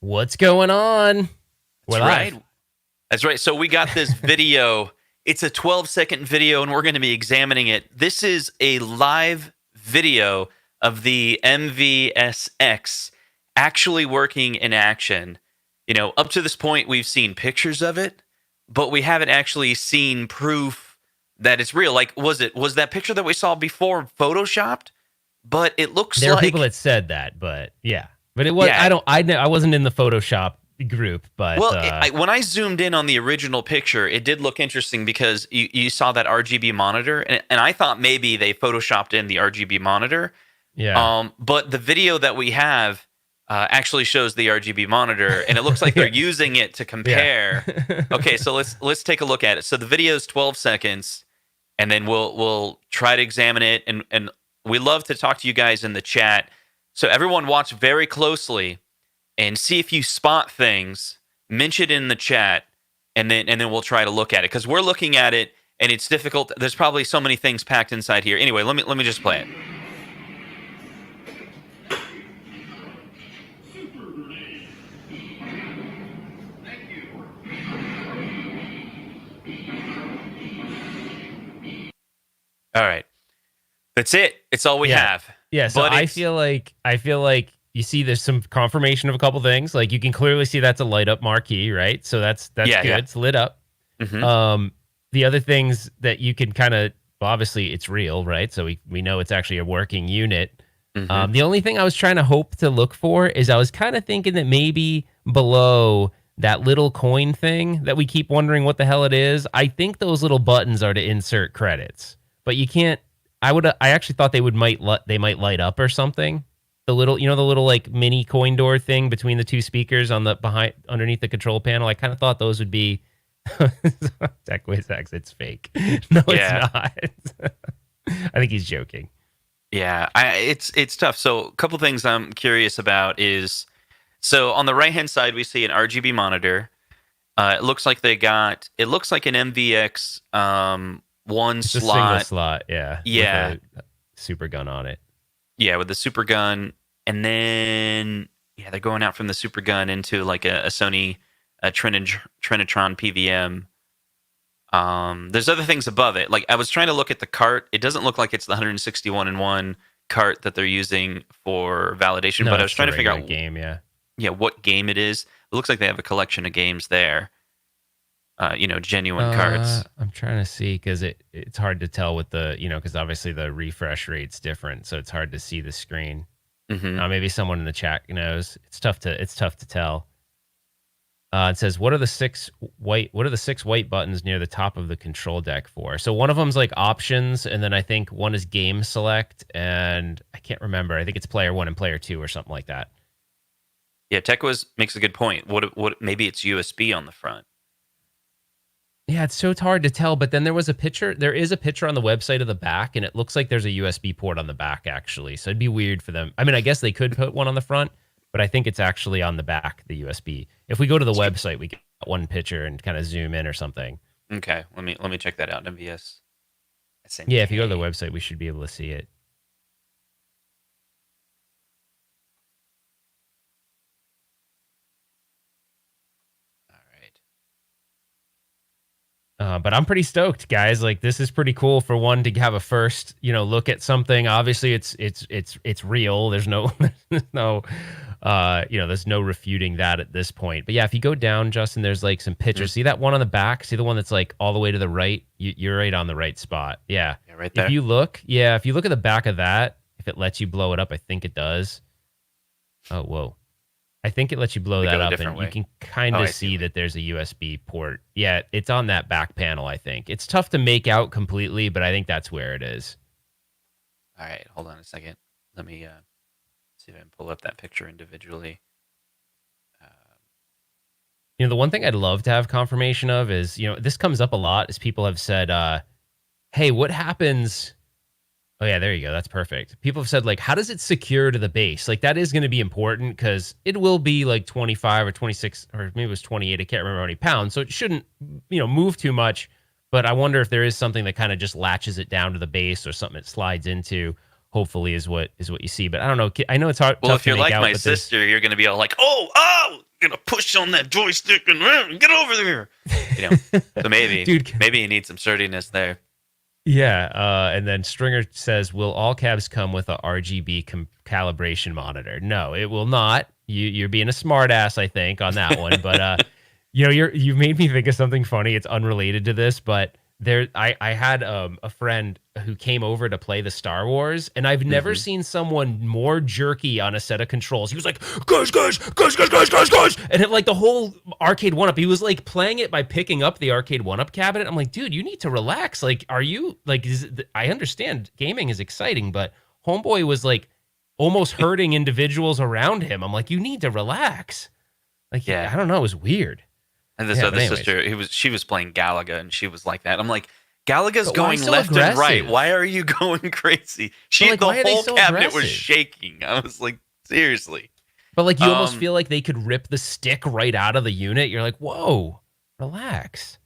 What's going on? We're That's right. live. That's right. So we got this video. It's a 12-second video, and we're going to be examining it. This is a live video of the MVSX actually working in action. You know, up to this point, we've seen pictures of it, but we haven't actually seen proof that it's real. Like, was that picture that we saw before photoshopped? But it looks There are people like, that said that, but yeah. But it was yeah. I wasn't in the Photoshop group, but Well, when I zoomed in on the original picture, it did look interesting because you saw that RGB monitor, and I thought maybe they photoshopped in the RGB monitor. yeah. But the video that we have actually shows the RGB monitor, and it looks like they're using it to compare. Yeah. Okay, so let's take a look at it. So the video is 12 seconds, and then we'll try to examine it, and we love to talk to you guys in the chat. So everyone watch very closely and see if you spot things. Mention it in the chat, and then we'll try to look at it because we're looking at it and it's difficult. There's probably so many things packed inside here. Anyway, let me just play it. All right, that's it. It's all we have. Yeah, so But I feel like you see there's some confirmation of a couple things. Like you can clearly see that's a light up marquee, right? So that's Yeah, good. yeah. It's lit up. Mm-hmm. The other things that you can kind of, well, obviously it's real, right? So we know it's actually a working unit. Mm-hmm. The only thing I was trying to hope to look for is I was kind of thinking that maybe below that little coin thing that we keep wondering what the hell it is, I think those little buttons are to insert credits, but you can't. I actually thought they might light up or something. The little, the little like mini coin door thing between the two speakers on the underneath the control panel. I kind of thought those would be TechWizX. It's fake. No, Yeah. it's not. I think he's joking. Yeah, it's tough. So a couple things I'm curious about is, so on the right hand side we see an RGB monitor. It looks like it looks like an MVX one It's a single slot. slot, yeah. Yeah, With a super gun on it. yeah, with the super gun, and then yeah, they're going out from the super gun into like a Sony Trinitron PVM. There's other things above it. Like I was trying to look at the cart. It doesn't look like it's the 161 in one cart that they're using for validation. No, But I was it's trying the to figure regular out, game, yeah. yeah, what game it is. It looks like they have a collection of games there. Genuine carts. I'm trying to see because it's hard to tell with the, because obviously the refresh rate's different, so it's hard to see the screen. Hmm. Maybe someone in the chat knows. It's tough to tell. It says, what are the six white buttons near the top of the control deck for? So one of them's like options, and then I think one is game select, and I can't remember. I think it's player 1 and player 2 or something like that. Yeah, TechWiz makes a good point. What? Maybe it's USB on the front. Yeah, it's so hard to tell, but then there is a picture on the website of the back, and it looks like there's a USB port on the back, actually. So it'd be weird for them. I mean, I guess they could put one on the front, but I think it's actually on the back, the USB. If we go to the website, we get one picture and kind of zoom in or something. Okay, let me check that out. MVS. Yeah, if you go to the website, we should be able to see it. But I'm pretty stoked, guys. Like this is pretty cool for one to have a first, look at something. Obviously, it's real. There's no, there's no refuting that at this point. But yeah, if you go down, Justin, there's like some pictures. See that one on the back? See the one that's like all the way to the right? You're right on the right spot. Yeah. Yeah, right there. If you look at the back of that, if it lets you blow it up, I think it does. Oh, whoa. I think it lets you blow that up, and you can kind of see that there's a USB port. Yeah, it's on that back panel, I think. It's tough to make out completely, but I think that's where it is. All right, hold on a second. Let me see if I can pull up that picture individually. The one thing I'd love to have confirmation of is, this comes up a lot, as people have said, hey, what happens... Oh, yeah, there you go. That's perfect. People have said, like, how does it secure to the base? Like, that is going to be important because it will be like 25 or 26, or maybe it was 28. I can't remember how many pounds. So it shouldn't, move too much. But I wonder if there is something that kind of just latches it down to the base or something it slides into. Hopefully is what you see. But I don't know. I know it's hard. Well, tough if you're to make like out my with sister, you're going to be all like, oh, gonna push on that joystick and get over there. So maybe, Dude. maybe you need some sturdiness there. Yeah, and then Stringer says, "Will all cabs come with a RGB calibration monitor?" No, it will not. You're being a smartass, I think, on that one. But you made me think of something funny. It's unrelated to this, but I had a friend who came over to play the Star Wars, and I've never seen someone more jerky on a set of controls. He was like, "Guys, guys, guys, guys, guys, guys, guys," and it, like the whole arcade one up. He was like playing it by picking up the arcade one up cabinet. I'm like, dude, you need to relax. Like, are you like? I understand gaming is exciting, but homeboy was like almost hurting individuals around him. I'm like, you need to relax. Like, yeah, I don't know, it was weird. And this other sister, she was playing Galaga, and she was like that. I'm like, Galaga's going left and right. Why are you going crazy? The whole cabinet was shaking. I was like, seriously. But like, you almost feel like they could rip the stick right out of the unit. You're like, whoa, relax.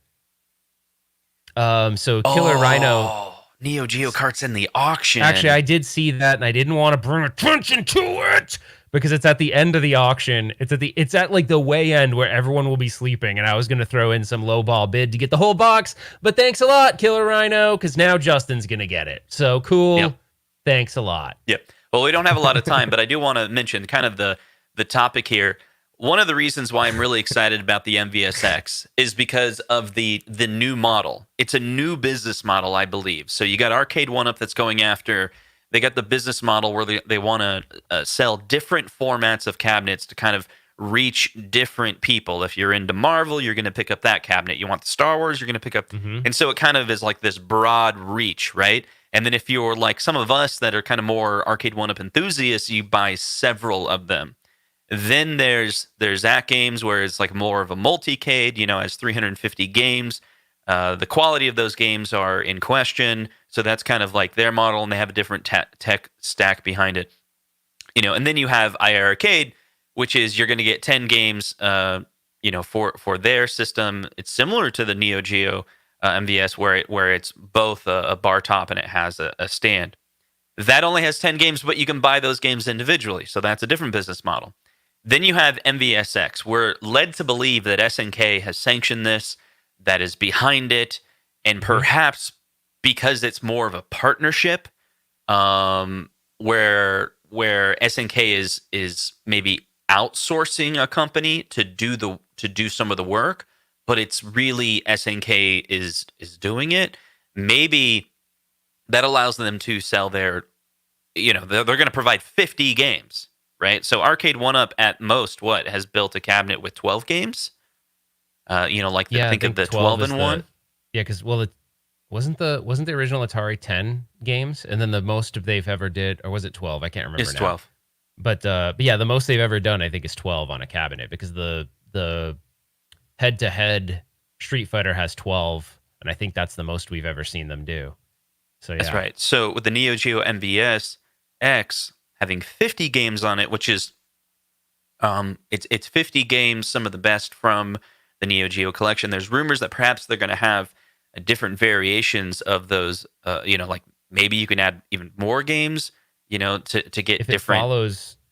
So Killer Rhino. Neo Geo carts in the auction. Actually, I did see that, and I didn't want to bring attention to it because it's at the end of the auction. It's at like the way end where everyone will be sleeping, and I was gonna throw in some lowball bid to get the whole box. But thanks a lot, Killer Rhino, because now Justin's gonna get it. So cool. Yep. Thanks a lot. Yep. Well, we don't have a lot of time, but I do want to mention kind of the topic here. One of the reasons why I'm really excited about the MVSX is because of the new model. It's a new business model, I believe. So you got Arcade 1-Up that's going after. They got the business model where they want to sell different formats of cabinets to kind of reach different people. If you're into Marvel, you're going to pick up that cabinet. You want the Star Wars, you're going to pick up. And so it kind of is like this broad reach, right? And then if you're like some of us that are kind of more Arcade 1-Up enthusiasts, you buy several of them. Then there's At Games where it's like more of a multi-cade, has 350 games. The quality of those games are in question, so that's kind of like their model, and they have a different tech stack behind it. And then you have IR Arcade, which is you're going to get 10 games, for their system. It's similar to the Neo Geo MVS, where it's both a bar top and it has a stand. That only has 10 games, but you can buy those games individually, so that's a different business model. Then you have MVSX. We're led to believe that SNK has sanctioned this, that is behind it, and perhaps because it's more of a partnership, where SNK is maybe outsourcing a company to do some of the work, but it's really SNK is doing it. Maybe that allows them to sell their, they're going to provide 50 games. Right, so Arcade 1-Up at most has built a cabinet with 12 games. Think of the 12-in-1. Yeah, because wasn't the original Atari 10 games, and then the most they've ever did, or was it 12? I can't remember. It's now. 12. But yeah, the most they've ever done, I think, is 12 on a cabinet because the head-to-head Street Fighter has 12, and I think that's the most we've ever seen them do. So yeah, that's right. So with the Neo Geo MVSX having 50 games on it, which is it's 50 games, some of the best from the Neo Geo collection. There's rumors that perhaps they're going to have different variations of those. Like maybe you can add even more games. To get if different.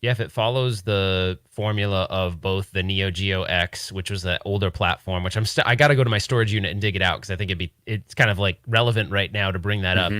If it follows the formula of both the Neo Geo X, which was that older platform, which I got to go to my storage unit and dig it out because I think it's kind of like relevant right now to bring that up.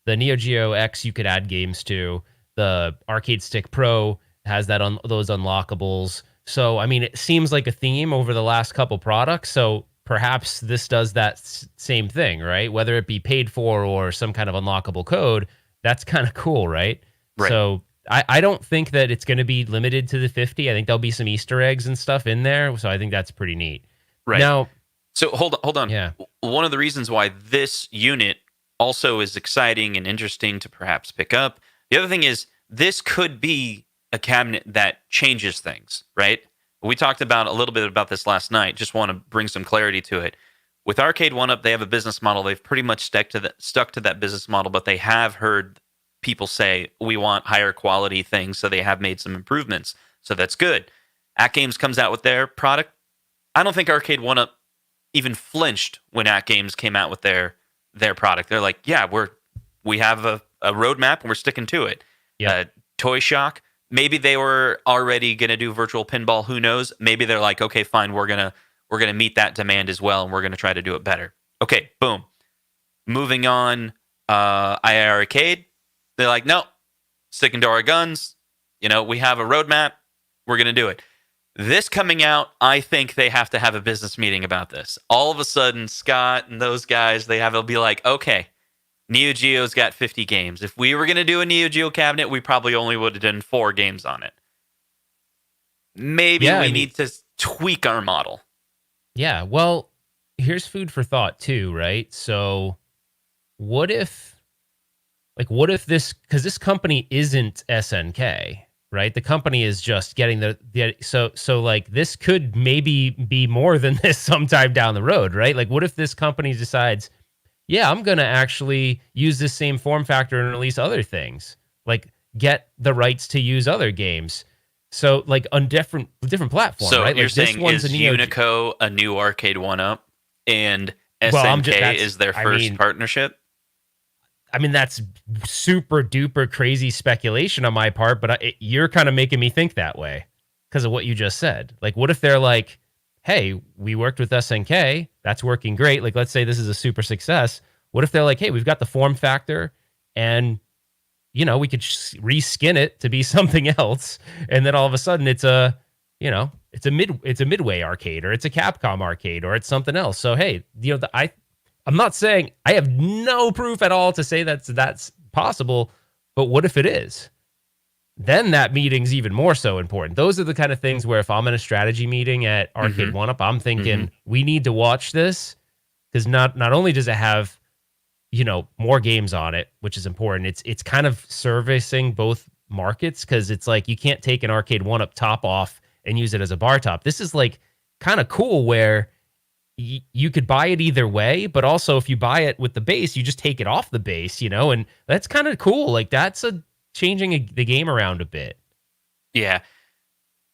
The Neo Geo X you could add games to. The Arcade Stick Pro has those unlockables. So, I mean, it seems like a theme over the last couple products. So perhaps this does that same thing, right? Whether it be paid for or some kind of unlockable code, that's kind of cool, right? So I don't think that it's going to be limited to the 50. I think there'll be some Easter eggs and stuff in there. So I think that's pretty neat. Right. Now, so hold on. Yeah. One of the reasons why this unit also is exciting and interesting to perhaps pick up. The other thing is this could be a cabinet that changes things, right? We talked about a little bit about this last night. Just want to bring some clarity to it. With Arcade 1-Up, they have a business model. They've pretty much stuck to that business model, but they have heard people say, we want higher quality things, so they have made some improvements. So that's good. At Games comes out with their product. I don't think Arcade 1-Up even flinched when At Games came out with their product. They're like, yeah, we have a roadmap and we're sticking to it. Yeah. Toy Shock, maybe they were already going to do virtual pinball. Who knows? Maybe they're like, okay, fine, we're gonna meet that demand as well, and we're gonna try to do it better. Okay, boom. Moving on, II Arcade. They're like, no, sticking to our guns. We have a roadmap. We're gonna do it. This coming out, I think they have to have a business meeting about this. All of a sudden, Scott and those guys, they'll be like, okay, Neo Geo's got 50 games. If we were going to do a Neo Geo cabinet, we probably only would have done 4 games on it. Maybe we need to tweak our model. Yeah, well, here's food for thought too, right? So what if this, because this company isn't SNK, right? The company is just getting so like this could maybe be more than this sometime down the road, right? Like what if this company decides, yeah, I'm going to actually use this same form factor and release other things, like get the rights to use other games. So like on different platforms, so right? You're like saying is Unico a new Arcade 1-Up and SNK is their first partnership? I mean, that's super duper crazy speculation on my part, but you're kind of making me think that way because of what you just said. Like, what if they're like, hey, we worked with SNK, that's working great. Like, let's say this is a super success. What if they're like, hey, we've got the form factor and, we could reskin it to be something else. And then all of a sudden it's it's a Midway arcade or it's a Capcom arcade or it's something else. So, hey, I'm not saying I have no proof at all to say that's possible, but what if it is? Then that meeting's even more so important. Those are the kind of things where if I'm in a strategy meeting at Arcade 1-Up, I'm thinking we need to watch this because not only does it have, more games on it, which is important. It's kind of servicing both markets because it's like you can't take an Arcade 1-Up top off and use it as a bar top. This is like kind of cool where you could buy it either way, but also if you buy it with the base, you just take it off the base, and that's kind of cool. Like that's changing the game around a bit. Yeah.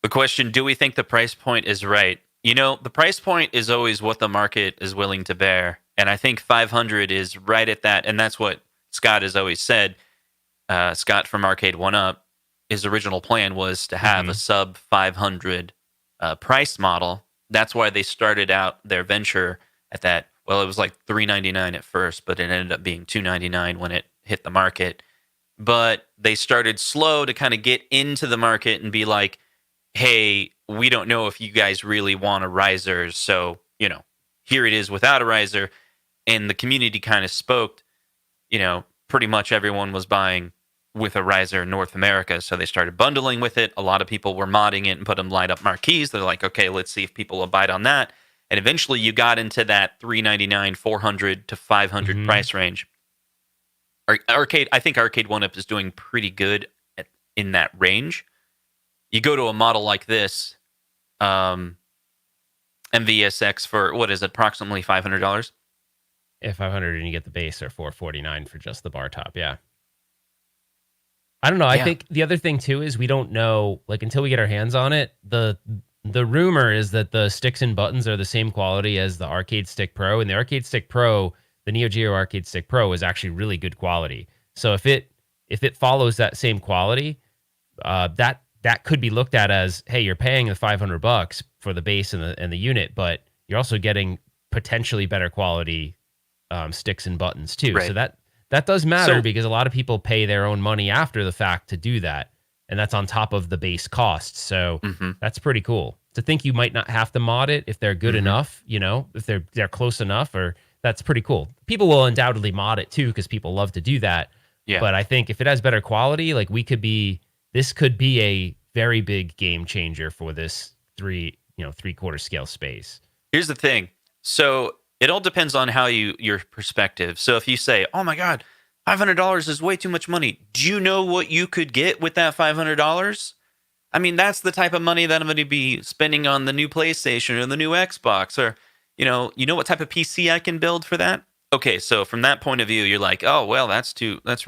The question, do we think the price point is right? The price point is always what the market is willing to bear. And I think 500 is right at that. And that's what Scott has always said. Scott from Arcade 1-Up, his original plan was to have a sub 500 price model. That's why they started out their venture at that. Well, it was like $399 at first, but it ended up being $299 when it hit the market. But they started slow to kind of get into the market and be like, hey, we don't know if you guys really want a riser. So, here it is without a riser. And the community kind of spoke, pretty much everyone was buying with a riser in North America. So they started bundling with it. A lot of people were modding it and put them light up marquees. They're like, okay, let's see if people will bite on that. And eventually you got into that $399, $400 to $500 price range. I think Arcade 1-Up is doing pretty good in that range. You go to a model like this, MVSX for, what is it, approximately $500? Yeah, 500 and you get the base, or $449 for just the bar top. Yeah. I don't know. I think the other thing too is we don't know, like until we get our hands on it, the rumor is that the sticks and buttons are the same quality as the Arcade Stick Pro, and the Arcade Stick Pro, the Neo Geo Arcade Stick Pro is actually really good quality. So if it follows that same quality, that could be looked at as, hey, you're paying the $500 for the base and the unit, but you're also getting potentially better quality sticks and buttons too. Right. So that does matter because a lot of people pay their own money after the fact to do that, and that's on top of the base cost. So that's pretty cool to think you might not have to mod it if they're good enough. If they're close enough, or that's pretty cool. People will undoubtedly mod it too because people love to do that. Yeah. But I think if it has better quality, like this could be a very big game changer for this 3/4 scale space. Here's the thing. So it all depends on how your perspective. So if you say, oh my God, $500 is way too much money. Do you know what you could get with that $500? I mean, that's the type of money that I'm going to be spending on the new PlayStation or the new Xbox, or, you know what type of PC I can build for that? Okay. So from that point of view, you're like, oh, well, that's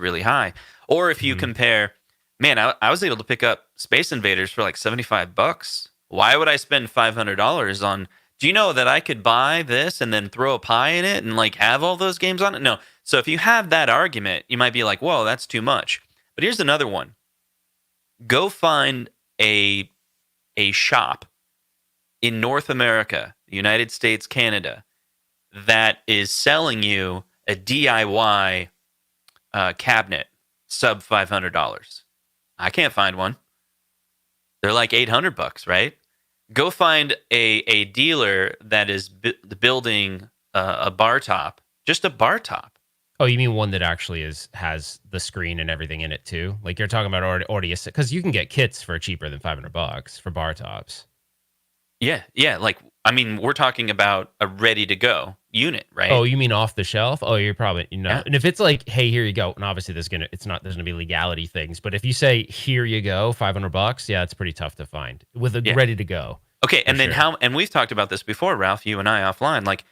really high. Or if you compare, man, I was able to pick up Space Invaders for like $75. Why would I spend $500 on? Do you know that I could buy this and then throw a pie in it and like have all those games on it? No. So if you have that argument, you might be like, whoa, that's too much. But here's another one. Go find a shop in North America, the United States, Canada, that is selling you a DIY cabinet sub $500. I can't find one. They're like $800, right? Go find a dealer that is building a bar top, just a bar top. Oh, you mean one that actually has the screen and everything in it too? Like you're talking about already, because you can get kits for cheaper than $500 for bar tops. Yeah, yeah. Like, I mean, we're talking about a ready to go unit, Oh, right? you mean off the shelf? Oh, you're probably Yeah, And if it's like, hey, here you go, and obviously there's gonna be legality things, but if you say here you go, $500, yeah, it's pretty tough to find with a yeah. ready to go Okay, for and then sure. how? And we've talked about this before, Ralph. You and I offline. Like,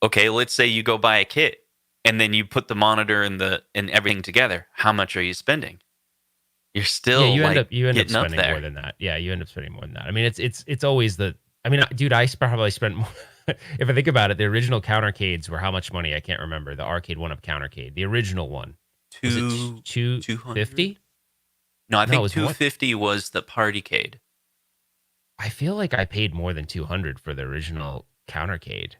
okay, let's say you go buy a kit, and then you put the monitor and everything together. How much are you spending? You're Yeah, still like you end up getting up spending more there. than that. Yeah, you end up spending more than that. I mean, it's always the. I mean, dude, probably spent more. If I think about it, the original countercades were how much money? I can't remember. The arcade one up countercade, the original one, was it Two 200. 250? No, I No, it think was more. 250 was the partycade. I feel like I paid more than 200 for the original countercade.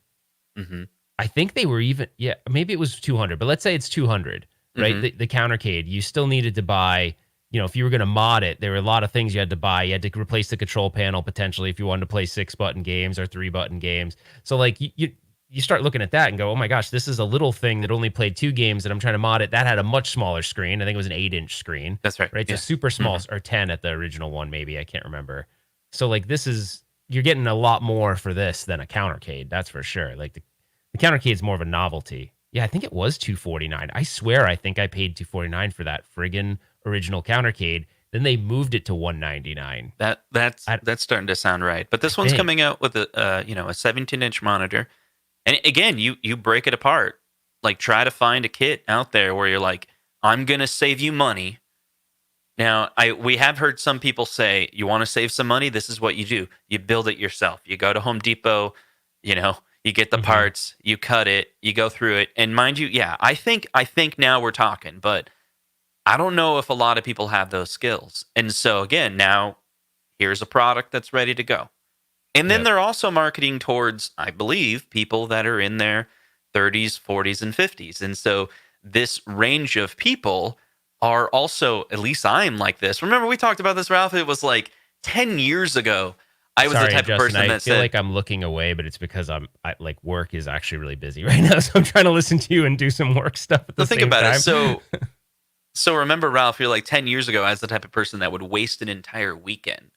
Mm-hmm. I think they were even, yeah, maybe it was 200, but let's say it's 200, right? Mm-hmm. The countercade, you still needed to buy, if you were going to mod it, there were a lot of things you had to buy. You had to replace the control panel potentially if you wanted to play 6-button games or 3-button games. So like you start looking at that and go, oh my gosh, this is a little thing that only played 2 games and I'm trying to mod it. That had a much smaller screen. I think it was an 8-inch screen, That's right. right? So Yeah. super small, Mm-hmm. or 10 at the original one, maybe. I can't remember. So like you're getting a lot more for this than a countercade. That's for sure. Like the countercade is more of a novelty. Yeah, I think it was 249. I swear I think I paid 249 for that friggin' original countercade. Then they moved it to 199. That's starting to sound right. But I this one's think. coming out with a 17-inch monitor. And again, you break it apart. Like, try to find a kit out there where you're like, I'm gonna save you money. Now, we have heard some people say, you want to save some money, this is what you do. You build it yourself. You go to Home Depot, you get the Mhm. parts, you cut it, you go through it. And mind you, yeah, I think now we're talking, but I don't know if a lot of people have those skills. And so again, now here's a product that's ready to go. And then Yep. they're also marketing towards, I believe, people that are in their 30s, 40s, and 50s. And so this range of people are also, at least I'm like this. Remember, we talked about this, Ralph? It was like 10 years ago. I was the Sorry, type of Justin. person I that feel said, like I'm looking away, but it's because like work is actually really busy right now, so I'm trying to listen to you and do some work stuff at so the think same about it. time. So remember, Ralph, you're like 10 years ago, I was the type of person that would waste an entire weekend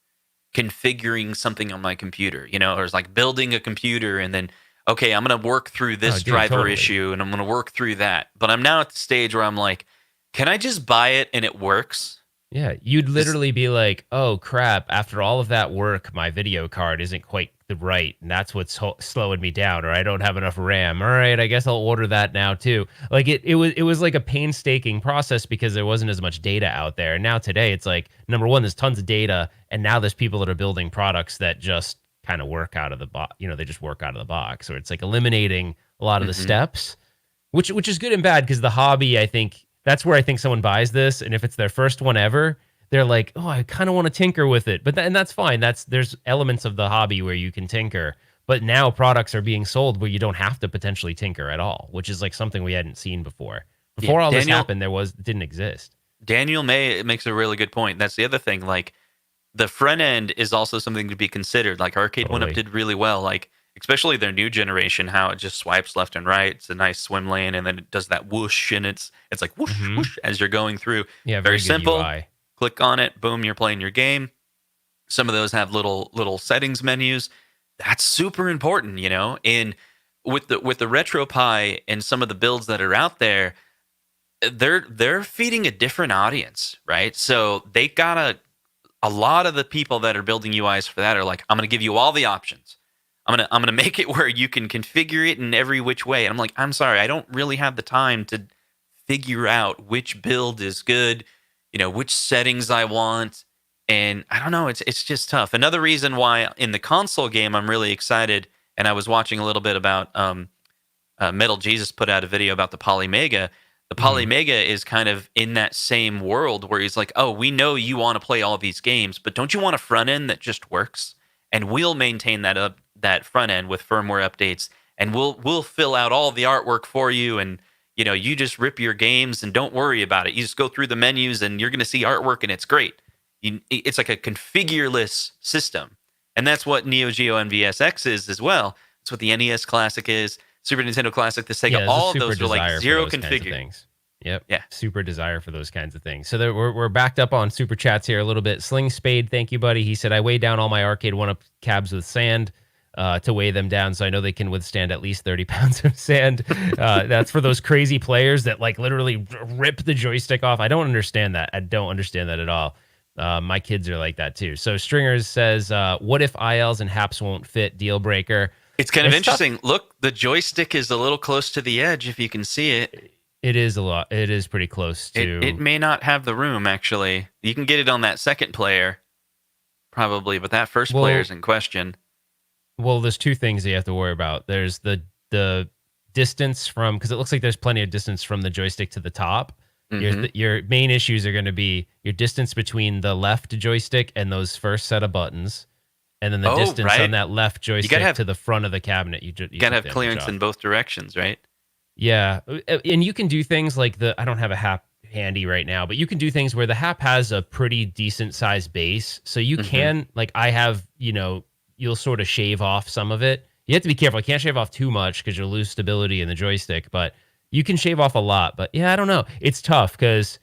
configuring something on my computer, or it's like building a computer and then, okay, I'm going to work through Oh, this dude, driver totally. issue and I'm going to work through that. But I'm now at the stage where I'm like, can I just buy it and it works? Yeah, you'd Just, literally be like, "Oh crap! After all of that work, my video card isn't quite the right, and that's what's slowing me down, or I don't have enough RAM. All right, I guess I'll order that now too." Like it was like a painstaking process because there wasn't as much data out there. And now today, it's like number one, there's tons of data, and now there's people that are building products that just kind of work out of the box. They just work out of the box, so it's like eliminating a lot of the mhm. steps, which is good and bad because the hobby, I think that's where I think someone buys this, and if it's their first one ever, they're like, oh, I kind of want to tinker with it, and that's fine. There's elements of the hobby where you can tinker, but now products are being sold where you don't have to potentially tinker at all, which is like something we hadn't seen before. Yeah, Before all this Daniel happened, didn't exist. Daniel May makes a really good point. That's the other thing. Like, the front end is also something to be considered. Like, Arcade One Up Totally. did really well. Like, especially their new generation, how it just swipes left and right. It's a nice swim lane, and then it does that whoosh, and it's like whoosh Hmm. whoosh as you're going through. Yeah, Very very good simple. UI. Click on it, boom, you're playing your game. Some of those have little settings menus. That's super important, And with the RetroPie and some of the builds that are out there, they're feeding a different audience, right? So they got a lot of the people that are building UIs for that are like, I'm going to give you all the options. I'm gonna make it where you can configure it in every which way. And I'm like, I'm sorry, I don't really have the time to figure out which build is good, which settings I want. And I don't know, it's just tough. Another reason why in the console game I'm really excited, and I was watching a little bit about Metal Jesus put out a video about the Polymega. The Mhm. Polymega is kind of in that same world where he's like, "Oh, we know you want to play all these games, but don't you want a front end that just works? And we'll maintain that front end with firmware updates, and we'll fill out all the artwork for you, and you just rip your games and don't worry about it. You just go through the menus and you're going to see artwork and it's great. It's like a configureless system, and that's what Neo Geo MVSX is as well. That's what the NES Classic is, Super Nintendo Classic, the Sega. Yeah, there's a All of super those are like desire for zero those kinds of configure. things. Yep. Yeah. Super desire for those kinds of things. So we're backed up on super chats here a little bit. Sling Spade, thank you, buddy. He said, I weigh down all my arcade one-up cabs with sand to weigh them down, so I know they can withstand at least 30 pounds of sand. That's for those crazy players that like literally rip the joystick off. I don't understand that. I don't understand that at all. My kids are like that too. So Stringers says, what if ILs and HAPs won't fit? Deal breaker. It's kind of It's tough. interesting. Look, the joystick is a little close to the edge if you can see it. It is a lot. It is pretty close to. It may not have the room, actually. You can get it on that second player, probably, but that first player is in question. Well, there's two things that you have to worry about. There's the distance from, because it looks like there's plenty of distance from the joystick to the top. Your main issues are going to be your distance between the left joystick and those first set of buttons, and then the distance on that left joystick to the front of the cabinet. You gotta have clearance in both directions, right? Yeah, and you can do things like I don't have a HAP handy right now, but you can do things where the HAP has a pretty decent sized base, so you can, like I have, you'll sort of shave off some of it. You have to be careful. You can't shave off too much because you'll lose stability in the joystick, but you can shave off a lot. But yeah, I don't know. It's tough because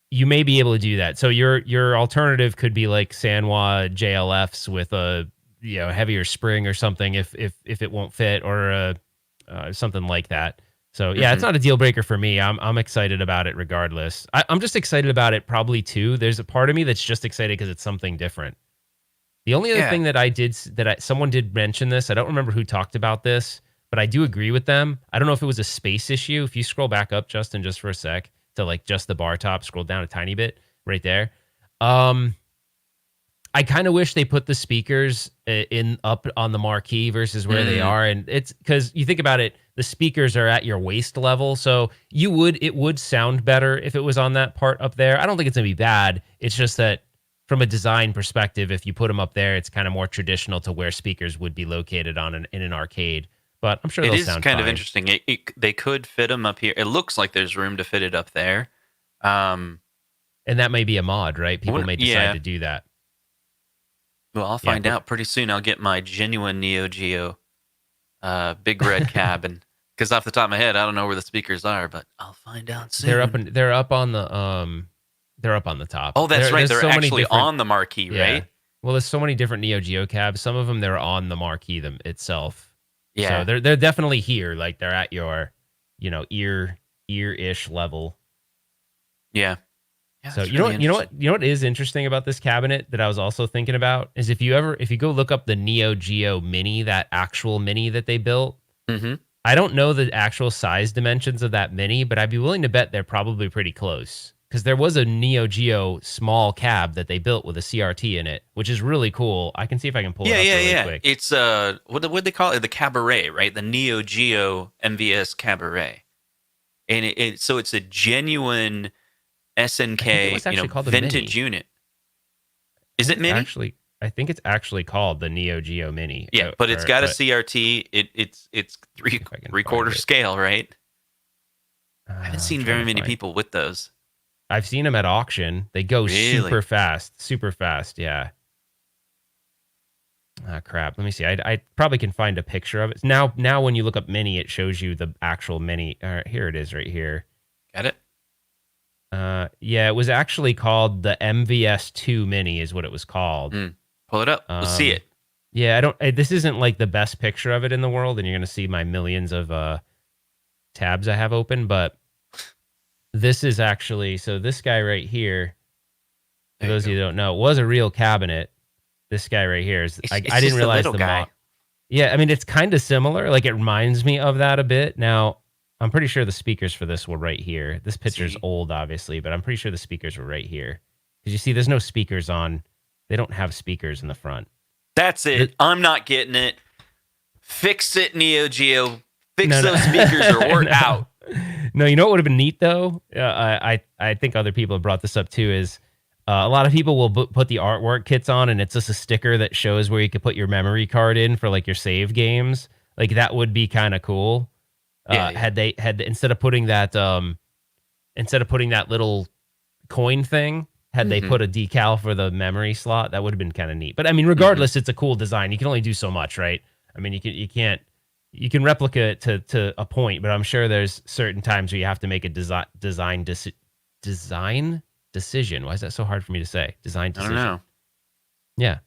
you may be able to do that. So your alternative could be like Sanwa JLFs with a heavier spring or something if it won't fit, or something like that. So yeah, it's not a deal breaker for me. I'm excited about it regardless. I'm just excited about it probably too. There's a part of me that's just excited because it's something different. The only other thing that someone did mention this, I don't remember who talked about this, but I do agree with them. I don't know if it was a space issue. If you scroll back up, Justin, just for a sec to like just the bar top, scroll down a tiny bit right there. I kind of wish they put the speakers up on the marquee versus where they are, and it's because you think about it, the speakers are at your waist level, so it would sound better if it was on that part up there. I don't think it's gonna be bad. It's just that from a design perspective, if you put them up there, it's kind of more traditional to where speakers would be located in an arcade. But I'm sure they'll sound fine. It is kind of interesting. They could fit them up here. It looks like there's room to fit it up there. And that may be a mod, right? People may decide to do that. Well, I'll find out pretty soon. I'll get my genuine Neo Geo big red cab, and because off the top of my head, I don't know where the speakers are, but I'll find out soon. They're up on the top. Oh, that's right. They're actually on the marquee, right? Well, there's so many different Neo Geo cabs. Some of them they're on the marquee itself. Yeah. So they're definitely here. Like they're at your, ear-ish level. Yeah. So you know what is interesting about this cabinet that I was also thinking about is if you go look up the Neo Geo Mini, that actual Mini that they built. I don't know the actual size dimensions of that Mini, but I'd be willing to bet they're probably pretty close, because there was a Neo Geo small cab that they built with a CRT in it, which is really cool. I can see if I can pull it up really quick. It's what they call it, the Cabaret, right? The Neo Geo MVS Cabaret, and so it's a genuine SNK, vintage unit. Is it Mini? Actually, I think it's actually called the Neo Geo Mini. Yeah, but it's got a CRT. It's three-quarter scale, right? I haven't seen very many people with those. I've seen them at auction. They go super fast. Yeah. Ah, crap. Let me see. I probably can find a picture of it. Now when you look up Mini, it shows you the actual Mini. All right, here it is right here. Got it? Yeah, it was actually called the MVS2 Mini is what it was called. Pull it up. We'll see it. Yeah, this isn't like the best picture of it in the world, and you're going to see my millions of tabs I have open, but this is actually, so this guy right here, for those of you who don't know, was a real cabinet. This guy right here is, I didn't realize the guy. Yeah, I mean, it's kind of similar. Like, it reminds me of that a bit. Now, I'm pretty sure the speakers for this were right here. This picture's old, obviously, but I'm pretty sure the speakers were right here. Because you see, there's no speakers on. They don't have speakers in the front. That's it. I'm not getting it. Fix it, Neo Geo. Fix those speakers or we're out. No, you know what would have been neat though? I think other people have brought this up too. Is a lot of people will put the artwork kits on, and it's just a sticker that shows where you could put your memory card in for like your save games. Like that would be kind of cool. Yeah. Had they instead of putting that little coin thing, had they put a decal for the memory slot, that would have been kind of neat. But I mean, regardless, it's a cool design. You can only do so much, right? I mean, you can replicate it to a point, but I'm sure there's certain times where you have to make a design decision. Why is that so hard for me to say? Design decision. I don't know. Yeah.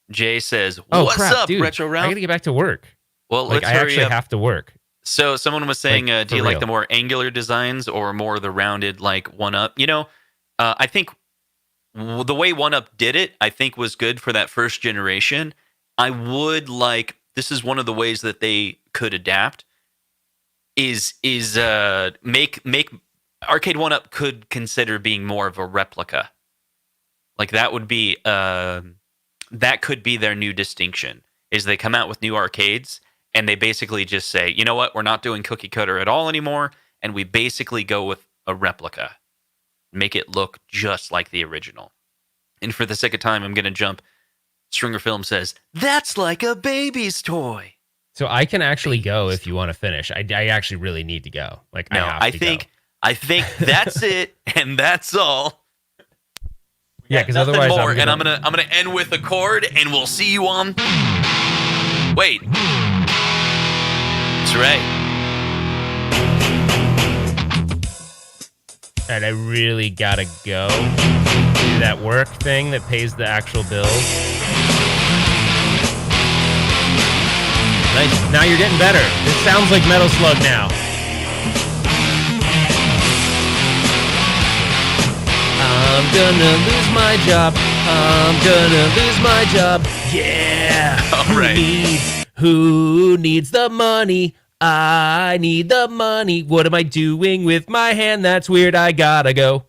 Jay says, Oh, "What's crap, up, dude? Retro Ralph?" I gotta get back to work. Well, Like, let's I hurry actually up. have to work. So someone was saying, Like, do you for like real. the more angular designs or more the rounded, like one up? You know, I think the way one up did it, I think was good for that first generation. I would like, this is one of the ways that they could adapt is make Arcade One Up could consider being more of a replica. Like that would be that could be their new distinction. Is they come out with new arcades and they basically just say, you know what, we're not doing cookie cutter at all anymore, and we basically go with a replica, make it look just like the original. And for the sake of time, I'm going to jump. Stringer Film says that's like a baby's toy. So I can actually go if you want to finish. I actually really need to go. Like, No, I think that's it, and that's all. Yeah, because Nothing otherwise more, I'm and I'm gonna end with a chord, and we'll see you on. Wait, that's right. and I really gotta go do that work thing that pays the actual bills. Nice. Now you're getting better. This sounds like Metal Slug now. I'm gonna lose my job. I'm gonna lose my job. Yeah. All right. Who needs the money? I need the money. What am I doing with my hand? That's weird. I gotta go.